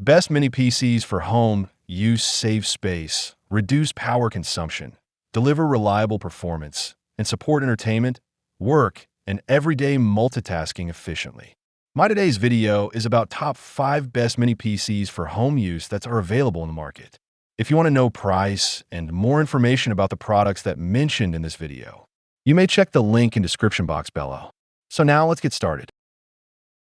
Best mini PCs for home use: save space, reduce power consumption, deliver reliable performance, and support entertainment, work, and everyday multitasking efficiently. My today's video is about top 5 best mini PCs for home use that are available in the market. If you want to know price and more information about the products that mentioned in this video, you may check the link in description box below. So now let's get started.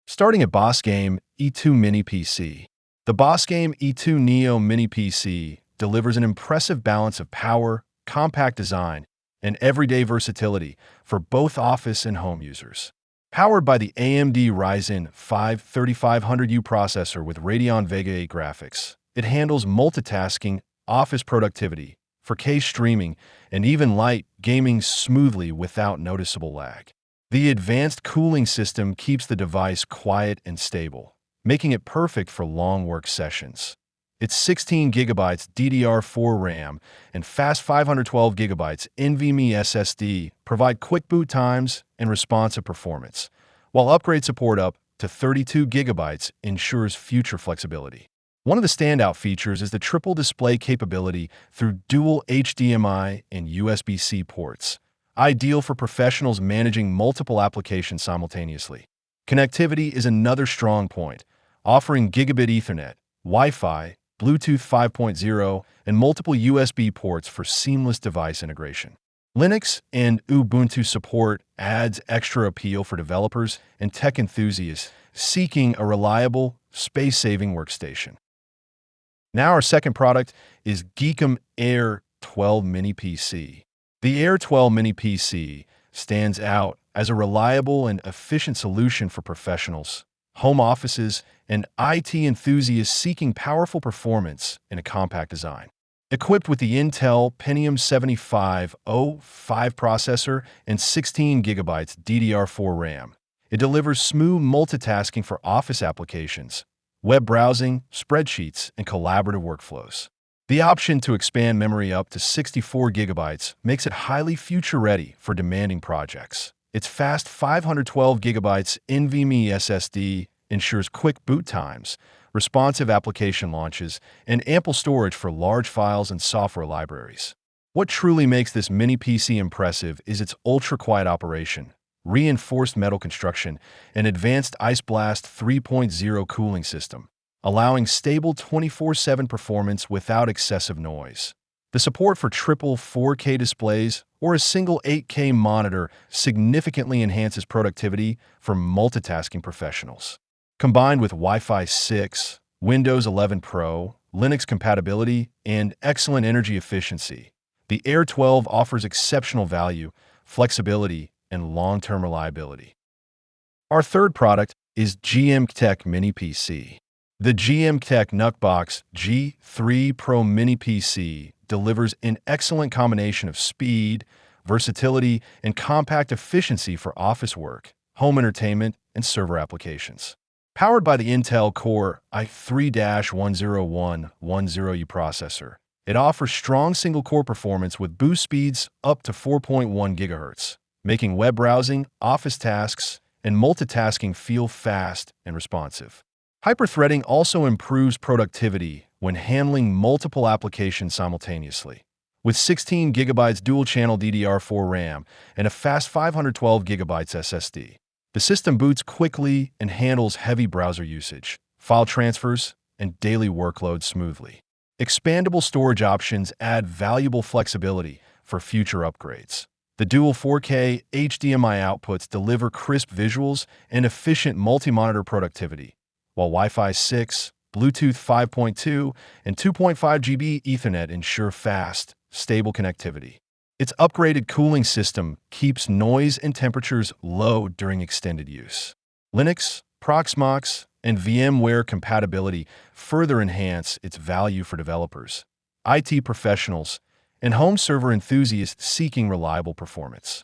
Starting at Boss Game E2 Mini PC. The Boss Game E2 Neo Mini PC delivers an impressive balance of power, compact design, and everyday versatility for both office and home users. Powered by the AMD Ryzen 5 3500U processor with Radeon Vega 8 graphics, it handles multitasking, office productivity, 4K streaming, and even light gaming smoothly without noticeable lag. The advanced cooling system keeps the device quiet and stable, making it perfect for long work sessions. Its 16GB DDR4 RAM and fast 512GB NVMe SSD provide quick boot times and responsive performance, while upgrade support up to 32GB ensures future flexibility. One of the standout features is the triple display capability through dual HDMI and USB-C ports, ideal for professionals managing multiple applications simultaneously. Connectivity is another strong point, offering gigabit Ethernet, Wi-Fi, Bluetooth 5.0, and multiple USB ports for seamless device integration. Linux and Ubuntu support adds extra appeal for developers and tech enthusiasts seeking a reliable, space-saving workstation. Now our second product is Geekom Air 12 Mini PC. The Air 12 Mini PC stands out as a reliable and efficient solution for professionals, home offices, and IT enthusiasts seeking powerful performance in a compact design. Equipped with the Intel Pentium 7505 processor and 16GB DDR4 RAM, it delivers smooth multitasking for office applications, web browsing, spreadsheets, and collaborative workflows. The option to expand memory up to 64GB makes it highly future-ready for demanding projects. Its fast 512GB NVMe SSD ensures quick boot times, responsive application launches, and ample storage for large files and software libraries. What truly makes this mini PC impressive is its ultra-quiet operation, reinforced metal construction, and advanced Ice Blast 3.0 cooling system, allowing stable 24/7 performance without excessive noise. The support for triple 4K displays or a single 8K monitor significantly enhances productivity for multitasking professionals. Combined with Wi-Fi 6, Windows 11 Pro, Linux compatibility, and excellent energy efficiency, the Air 12 offers exceptional value, flexibility, and long-term reliability. Our third product is GM-Tech Mini PC. The GM-Tech Nuckbox G3 Pro Mini PC delivers an excellent combination of speed, versatility, and compact efficiency for office work, home entertainment, and server applications. Powered by the Intel Core i3-10110U processor, it offers strong single-core performance with boost speeds up to 4.1 GHz, making web browsing, office tasks, and multitasking feel fast and responsive. Hyper-threading also improves productivity when handling multiple applications simultaneously. With 16GB dual-channel DDR4 RAM and a fast 512GB SSD, the system boots quickly and handles heavy browser usage, file transfers, and daily workloads smoothly. Expandable storage options add valuable flexibility for future upgrades. The dual 4K HDMI outputs deliver crisp visuals and efficient multi-monitor productivity, while Wi-Fi 6, Bluetooth 5.2, and 2.5GB Ethernet ensure fast, stable connectivity. Its upgraded cooling system keeps noise and temperatures low during extended use. Linux, Proxmox, and VMware compatibility further enhance its value for developers, IT professionals, and home server enthusiasts seeking reliable performance.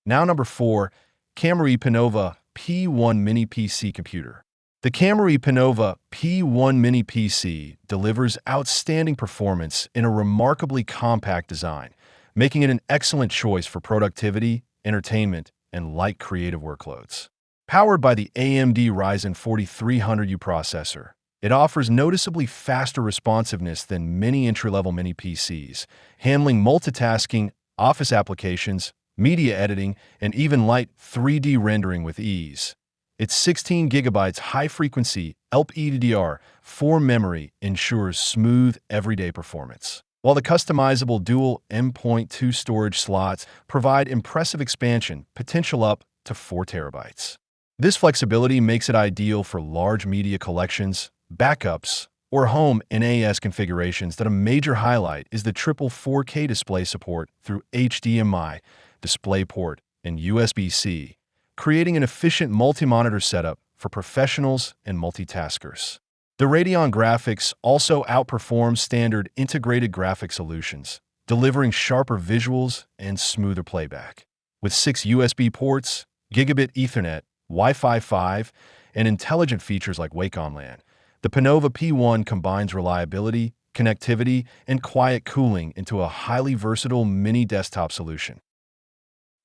Now number 4, Camry Panova P1 Mini PC Computer. The Camry Panova P1 Mini PC delivers outstanding performance in a remarkably compact design, making it an excellent choice for productivity, entertainment, and light creative workloads. Powered by the AMD Ryzen 4300U processor It offers noticeably faster responsiveness than many entry-level Mini PCs, handling multitasking, office applications, media editing, and even light 3D rendering with ease. Its 16 gigabytes high-frequency LPDDR4 memory ensures smooth, everyday performance, while the customizable dual M.2 storage slots provide impressive expansion, potential up to 4 terabytes. This flexibility makes it ideal for large media collections, backups, or home NAS configurations. That a major highlight is the triple 4K display support through HDMI, DisplayPort, and USB-C, creating an efficient multi-monitor setup for professionals and multitaskers. The Radeon graphics also outperforms standard integrated graphic solutions, delivering sharper visuals and smoother playback. With 6 USB ports, gigabit Ethernet, Wi-Fi 5, and intelligent features like Wake on LAN, the Panova P1 combines reliability, connectivity, and quiet cooling into a highly versatile mini desktop solution.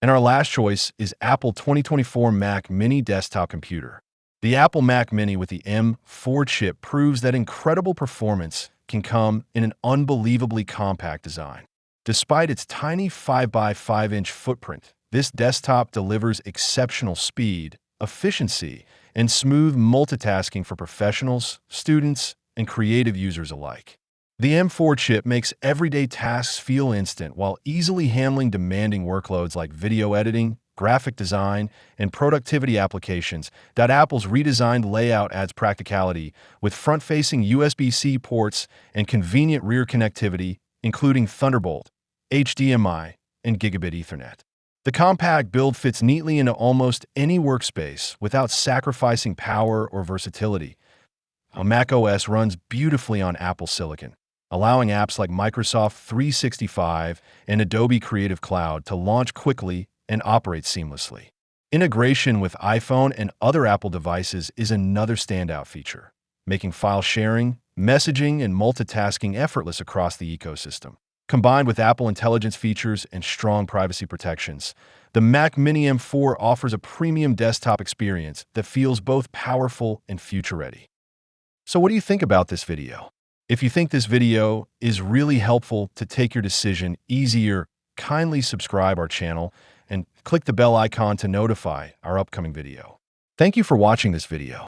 And our last choice is Apple 2024 Mac Mini Desktop Computer. The Apple Mac Mini with the M4 chip proves that incredible performance can come in an unbelievably compact design. Despite its tiny 5x5-inch footprint, this desktop delivers exceptional speed, efficiency, and smooth multitasking for professionals, students, and creative users alike. The M4 chip makes everyday tasks feel instant while easily handling demanding workloads like video editing, graphic design, and productivity applications. Apple's redesigned layout adds practicality with front-facing USB-C ports and convenient rear connectivity, including Thunderbolt, HDMI, and Gigabit Ethernet. The compact build fits neatly into almost any workspace without sacrificing power or versatility. macOS runs beautifully on Apple Silicon, allowing apps like Microsoft 365 and Adobe Creative Cloud to launch quickly and operate seamlessly. Integration with iPhone and other Apple devices is another standout feature, making file sharing, messaging, and multitasking effortless across the ecosystem. Combined with Apple Intelligence features and strong privacy protections, the Mac Mini M4 offers a premium desktop experience that feels both powerful and future-ready. So what do you think about this video? If you think this video is really helpful to take your decision easier, kindly subscribe our channel and click the bell icon to notify our upcoming video. Thank you for watching this video.